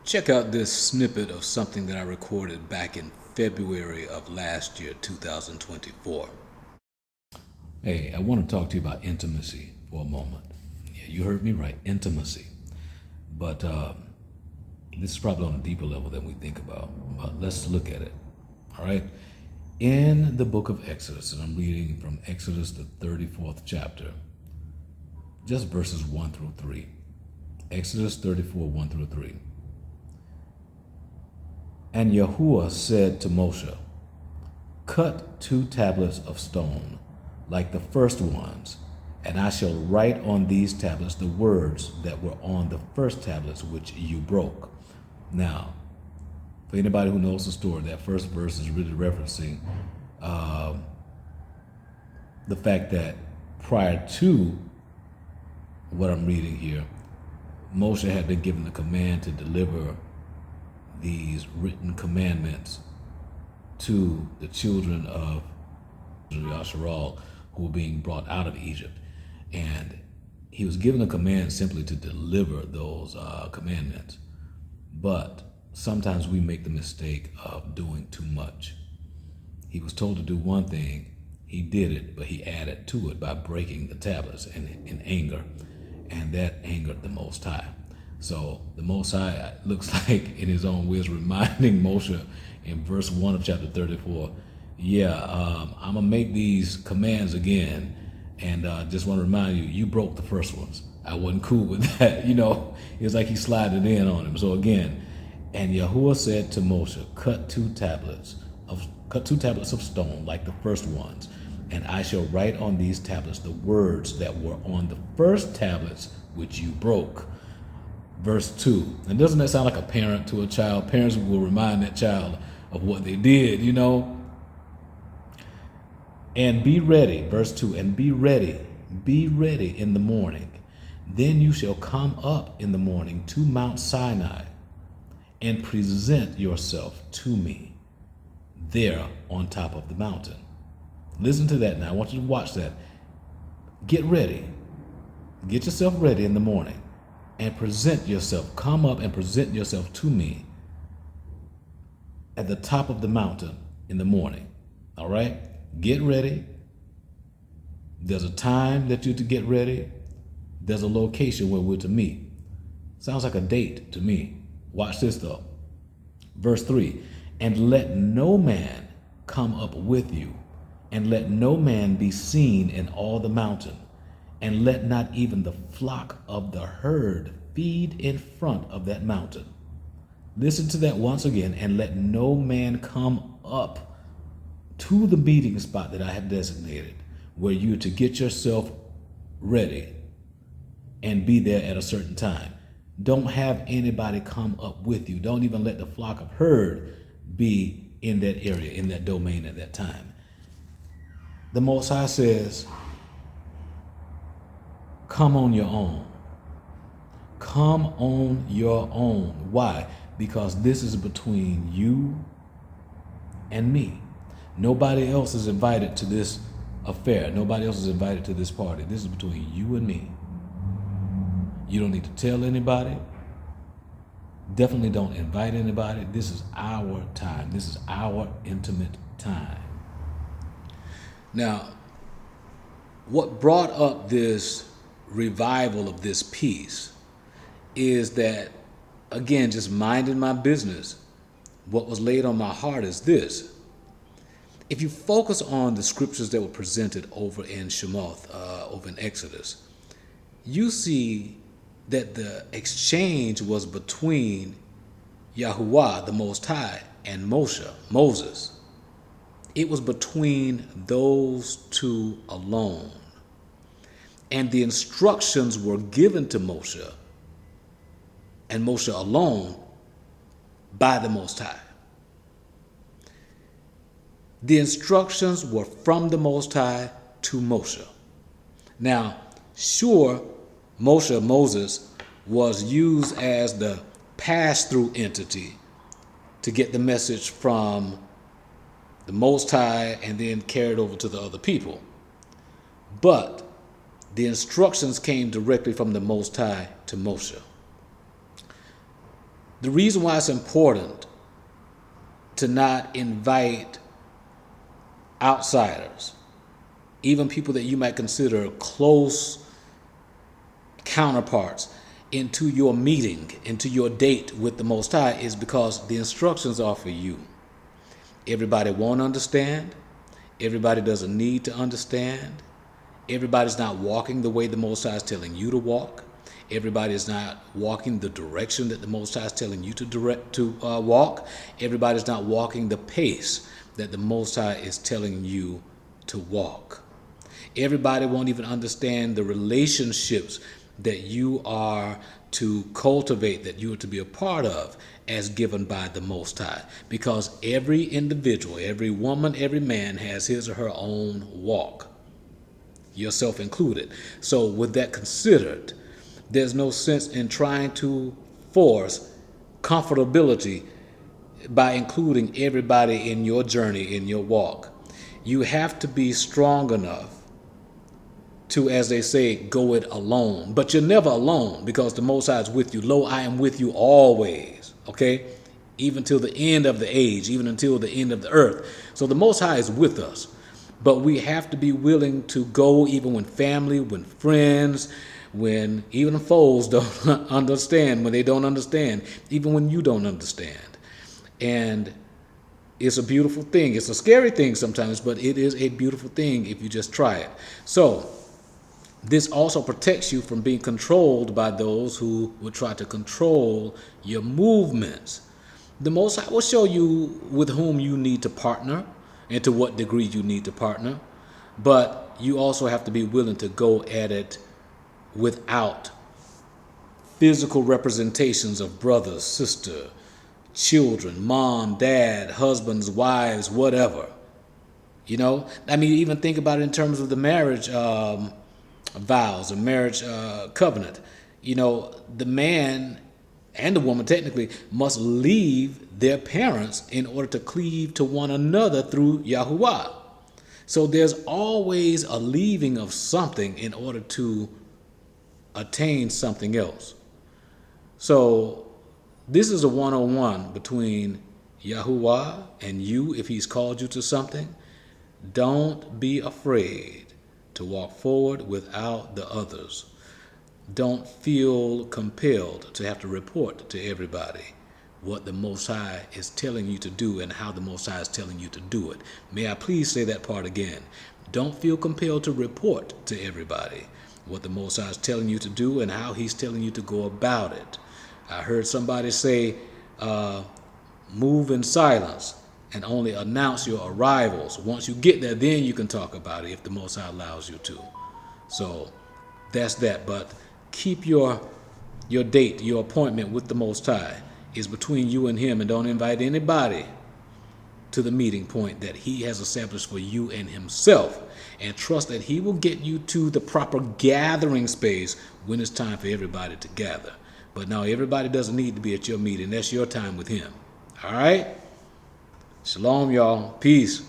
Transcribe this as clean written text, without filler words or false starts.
Check out this snippet of something that I recorded back in February of last year, 2024. Hey, I want to talk to you about intimacy for a moment. Yeah, you heard me right, intimacy. But this is probably on a deeper level than we think about. But let's look at it. All right. In the book of Exodus, and I'm reading from Exodus, the 34th chapter, just verses 1 through 3. Exodus 34, 1 through 3. And YAHUAH said to Moshe, cut 2 tablets of stone, like the first ones, and I shall write on these tablets the words that were on the first tablets which you broke. Now, for anybody who knows the story, that first verse is really referencing the fact that prior to what I'm reading here, Moshe had been given the command to deliver these written commandments to the children of Yasharal who were being brought out of Egypt. And he was given a command simply to deliver those commandments. But sometimes we make the mistake of doing too much. He was told to do one thing, he did it, but he added to it by breaking the tablets in anger. And that angered the Most High. So the Most High looks like in his own ways reminding Moshe in verse 1 of chapter 34, I'm going to make these commands again. And just want to remind you, you broke the first ones. I wasn't cool with that. It was like he slided in on him. So again, and YAHUAH said to Moshe, cut 2 tablets of stone like the first ones, and I shall write on these tablets the words that were on the first tablets which you broke. Verse 2. And doesn't that sound like a parent to a child? Parents will remind that child of what they did, And be ready, verse 2, and be ready in the morning. Then you shall come up in the morning to Mount Sinai and present yourself to me there on top of the mountain. Listen to that now. I want you to watch that. Get ready. Get yourself ready in the morning and present yourself. Come up and present yourself to me at the top of the mountain in the morning. All right? Get ready. There's a time that you're to get ready. There's a location where we're to meet. Sounds like a date to me. Watch this though. Verse 3, and let no man come up with you, and let no man be seen in all the mountain, and let not even the flock of the herd feed in front of that mountain. Listen to that once again, and let no man come up to the meeting spot that I have designated, where you're to get yourself ready and be there at a certain time. Don't have anybody come up with you. Don't even let the flock of herd be in that area, in that domain at that time. The Most High says, come on your own. Come on your own. Why? Because this is between you and me. Nobody else is invited to this affair. Nobody else is invited to this party. This is between you and me. You don't need to tell anybody. Definitely don't invite anybody. This is our time. This is our intimate time. Now, what brought up this revival of this piece is that, again, just minding my business, what was laid on my heart is this. If you focus on the scriptures that were presented over in Shemoth, over in Exodus, you see that the exchange was between YAHUAH, the Most High, and Moses. It was between those two alone. And the instructions were given to Moshe, and Moshe alone, by the Most High. The instructions were from the Most High to Moshe. Now, sure, Moses was used as the pass-through entity to get the message from the Most High and then carried over to the other people. But the instructions came directly from the Most High to Moshe. The reason why it's important to not invite outsiders, even people that you might consider close counterparts, into your meeting, into your date with the Most High, is because the instructions are for you. Everybody won't understand. Everybody doesn't need to understand. Everybody's not walking the way the Most High is telling you to walk. Everybody is not walking the direction that the Most High is telling you to walk. Everybody's not walking the pace that the Most High is telling you to walk. Everybody won't even understand the relationships that you are to cultivate, that you are to be a part of, as given by the Most High. Because every individual, every woman, every man has his or her own walk, yourself included. So with that considered, there's no sense in trying to force comfortability by including everybody in your journey, in your walk. You have to be strong enough to, as they say, go it alone. But you're never alone, because the Most High is with you. Lo, I am with you always, okay? Even till the end of the age, even until the end of the earth. So the Most High is with us. But we have to be willing to go even when family, when friends, when even foes don't understand, when they don't understand, even when you don't understand. And it's a beautiful thing. It's a scary thing sometimes, but it is a beautiful thing if you just try it. So this also protects you from being controlled by those who would try to control your movements. The Most High will show you with whom you need to partner and to what degree you need to partner. But you also have to be willing to go at it without physical representations of brothers, sister, children, mom, dad, husbands, wives, whatever. You know, I mean, even think about it in terms of the marriage vows, a marriage covenant. You know, the man and the woman technically must leave their parents in order to cleave to one another through YAHUAH. So there's always a leaving of something in order to attain something else. So this is a one-on-one between YAHUAH and you. If he's called you to something, don't be afraid to walk forward without the others. Don't feel compelled to have to report to everybody what the Most High is telling you to do and how the Most High is telling you to do it. May I please say that part again? Don't feel compelled to report to everybody what the Most High is telling you to do and how he's telling you to go about it. I heard somebody say, move in silence and only announce your arrivals. Once you get there, then you can talk about it if the Most High allows you to. So that's that. But keep your date, your appointment with the Most High is between you and him, and don't invite anybody to the meeting point that he has established for you and himself, and trust that he will get you to the proper gathering space when it's time for everybody to gather. But now everybody doesn't need to be at your meeting. That's your time with him. All right? Shalom, y'all. Peace.